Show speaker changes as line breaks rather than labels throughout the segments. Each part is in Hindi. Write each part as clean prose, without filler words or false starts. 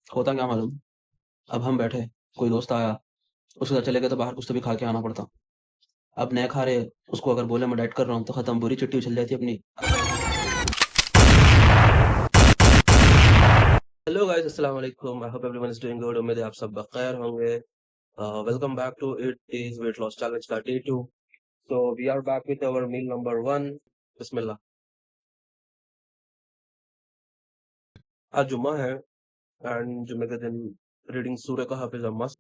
होता क्या मालूम, अब हम बैठे, कोई दोस्त आया, उसके साथ चले गए तो बाहर कुछ तो भी खा के आना पड़ता। अब नहीं खा रहे, उसको अगर बोले मैं डाइट कर रहा हूँ तो खत्म, बुरी चिट्ठी उछल जाती अपनी। हेलो गाइस, अस्सलाम वालेकुम। I hope everyone is doing good. उम्मीद है आप सब बखैर होंगे। Welcome back to it is weight loss challenge का day 2। So we are back with our meal number 1। बिस्मिल्लाह। आज जुम्मा है एंड जुम्मे के दिन रीडिंग सूरह का हाफिज मस्त।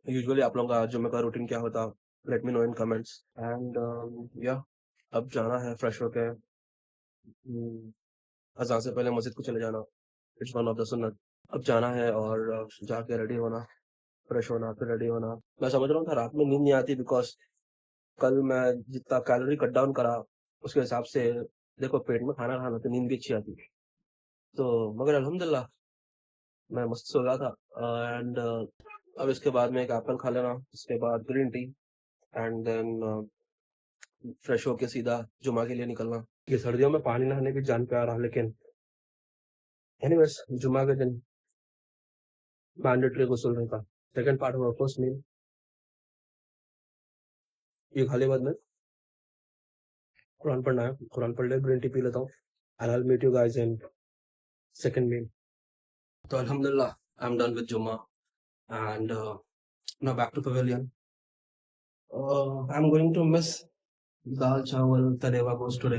यूजुअली आप लोगों का जुम्मे का रूटीन क्या होता, let me know in comments. And या अब जाना है फ्रेश होके। अज़ान से पहले मस्जिद को चले जाना, इट्स वन ऑफ द सुन्नत। अब जाना है और जाके रेडी होना, फ्रेश होना, फिर रेडी होना। मैं समझ रहा हूँ था रात में नींद नहीं आती बिकॉज़ कल मैं जितना कैलोरी कट डाउन करा, उसके हिसाब से देखो पेट में खाना खाना तो नींद भी अच्छी आती। तो मगर अल्हम्दुलिल्लाह मैं मस्त सो गया था। एंड अब इसके बाद में एक एप्पल खा लेना, इसके बाद green tea and then fresh होके सीधा जुमा के लिए निकलना। ये सर्दियों में पानी नहाने की जान प्यारा, लेकिन एनीवेज़ जुमा के दिन मैंडेटरी गुस्ल रहता। Second part of first meal, ये खाली बाद में कुरान पढ़ना है, कुरान पढ़ ले, ग्रीन टी पी लेता हूँ and I will meet you guys in second meal. तो अल्हम्दुलिल्लाह आई एम डन विद जुम्मा and now back to pavilion. I am going to miss दाल चावल तले हुआ गोश्त टुडे,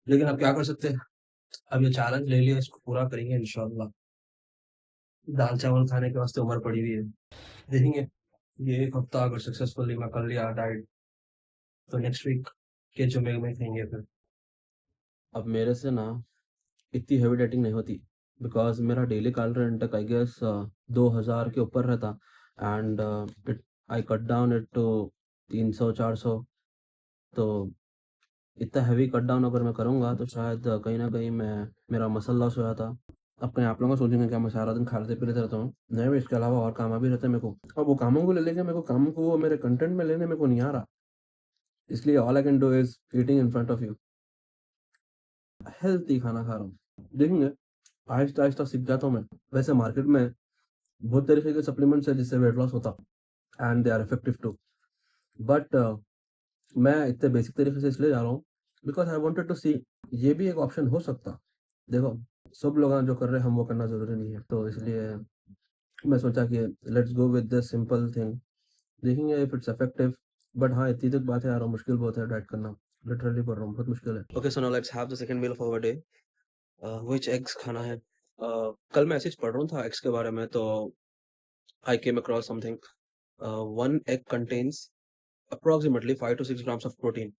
लेकिन अब क्या कर सकते हैं। अब ये चैलेंज ले लिया, इसको पूरा करेंगे इंशाल्लाह। दाल चावल खाने के वास्ते उम्र पड़ी हुई है, देखेंगे। ये एक हफ्ता अगर सक्सेसफुली मैं कर लिया डाइट, तो नेक्स्ट वीक के जुम्मे में खाएंगे फिर। अब मेरे से ना इतनी हेवी डाइटिंग नहीं होती बिकॉज़ मेरा daily calorie intake I guess 2000 के ऊपर रहता and it I cut down it to 300-400। तो इतना हेवी कट डाउन अगर मैं करूँगा तो शायद कहीं न कहीं मैं मेरा मसल लॉस हो जाता। अब कहीं आप लोग ना सोचेंगे क्या मैं सारा दिन खाते-पीते रहता हूँ। नहीं, मैं इसके अलावा और काम भी रहते हैं मेरे को। अब वो कामों को ले लेके मेरे को कामों को वो मेरे कंटेंट में लेने मेरे को नहीं आ रहा। इसलिए all I can do is eating in front of you. Healthy खाना खा रहा हूँ। देखेंगे, आहिस्ता-आहिस्ता सीख जाता हूँ मैं। वैसे मार्केट में बहुत तरीके के सप्लीमेंट्स हैं जिससे वेट लॉस होता and they are effective too. But मैं इतने बेसिक तरीके से इसलिए जा रहा हूँ because I wanted to see ये भी एक ऑप्शन हो सकता। देखो, सब लोग जो कर रहे हैं हम वो करना ज़रूरी नहीं है। तो इसलिए मैं सोचा कि let's go with this simple thing. देखेंगे इफ इट्स इफेक्टिव। बट हाँ, इतनी तक बात है यार, मुश्किल बहुत है डाइट करना। लिटरली बोल रहा हूँ, बहुत मुश्किल है। Okay, so now let's have the second meal of our day. Which eggs खाना है। कल मैं ऐसे ही पढ़ रहा था एग्स के बारे में, तो I came across something. One egg contains approximately 5 to 6 grams of protein.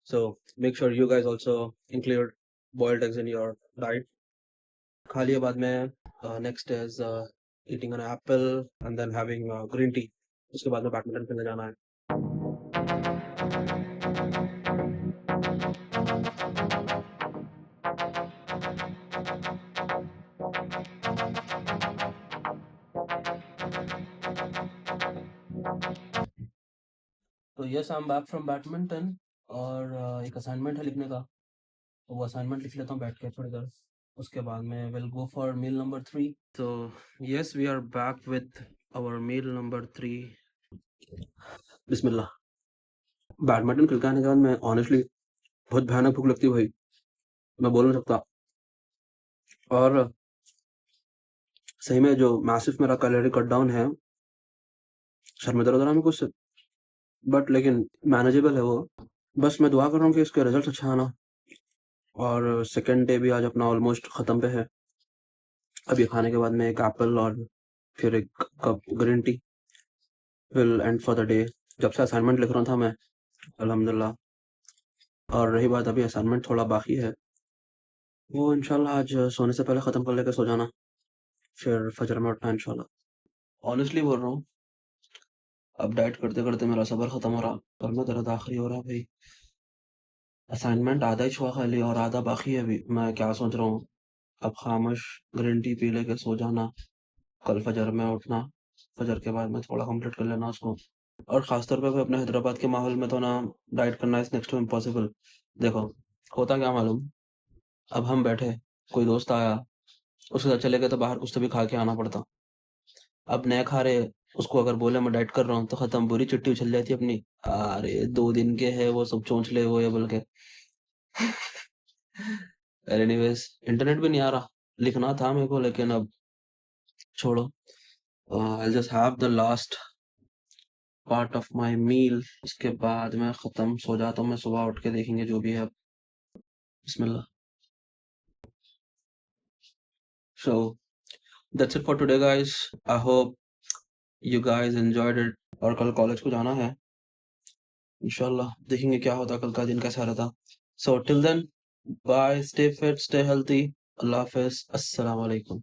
So make sure you guys also include boiled eggs in your diet. खा लिया बाद में next is eating an apple and then having green tea. उसके बाद में बैडमिंटन खेलने जाना है। तो yes, I am back from badminton और एक असाइनमेंट है लिखने का, तो वो असाइनमेंट लिख लेता हूँ बैठ के थोड़ी देर। उसके बाद में will go for meal number 3। तो yes, we are back with our meal number 3। बिस्मिल्लाह। बैडमिंटन खेल के आने के बाद मैं ऑनेस्टली बहुत भयानक भूख लगती है भाई, मैं बोल नहीं सकता। और सही में जो मैसिव मेरा कैलोरी कट डाउन है, सर में दर्द हो रहा है मेरे को उससे, बट लेकिन मैनेजेबल है वो। बस मैं दुआ कर रहा हूँ कि इसके रिजल्ट अच्छा आना। और सेकेंड डे भी आज अपना ऑलमोस्ट ख़त्म पे है। अब ये खाने के बाद में एक एप्पल और फिर एक cup green tea will and for the day. जब से असाइनमेंट लिख रहा था मैं, अल्हम्दुलिल्लाह। और रही बात, अभी असाइनमेंट थोड़ा बाकी है, वो इंशाल्लाह आज सोने से पहले ख़त्म कर लेके सो जाना, फिर फजर में उठना इंशाल्लाह। ऑनेस्टली बोल रहा हूँ, अब डाइट करते-करते मेरा सब्र ख़त्म हो रहा, सर में दर्द आखिरी हो रहा भाई। असाइनमेंट आधा ही छुआ खाली और आधा बाकी है अभी। मैं क्या सोच रहा हूँ, अब खामोश ग्रीन टी पी लेके सो जाना, कल फजर में उठना, फजर के बाद में थोड़ा कंप्लीट कर लेना उसको। और ख़ास तौर पे अपने हैदराबाद के माहौल में तो ना डाइट करना इज़ नेक्स्ट टू इम्पॉसिबल। देखो, होता क्या मालूम, अब हम बैठे, कोई दोस्त आया,
उसके साथ चले गए तो बाहर कुछ तो भी खा के आना पड़ता। अब नहीं खा रहे, उसको अगर बोले मैं डाइट कर रहा हूँ तो खत्म, बुरी चिट्ठी उछल जाती है अपनी। अरे 2 दिन के हैं वो सब चोंचले वो ये बोल के। एनीवेज़ इंटरनेट भी नहीं आ रहा, लिखना था मेरे को लेकिन अब छोड़ो। I just have the last part of my meal, उसके बाद मैं खत्म सो जाता हूँ। मैं सुबह उठ के देखेंगे जो भी है अब। बिस्मिल्लाह। So that's it for today guys. I hope you guys enjoyed it. और कल कॉलेज को जाना है इंशाल्लाह, देखेंगे क्या होता है, कल का दिन कैसा रहता। So till then, bye, stay fit, stay healthy, अल्लाह हाफिज, अस्सलाम वालेकुम।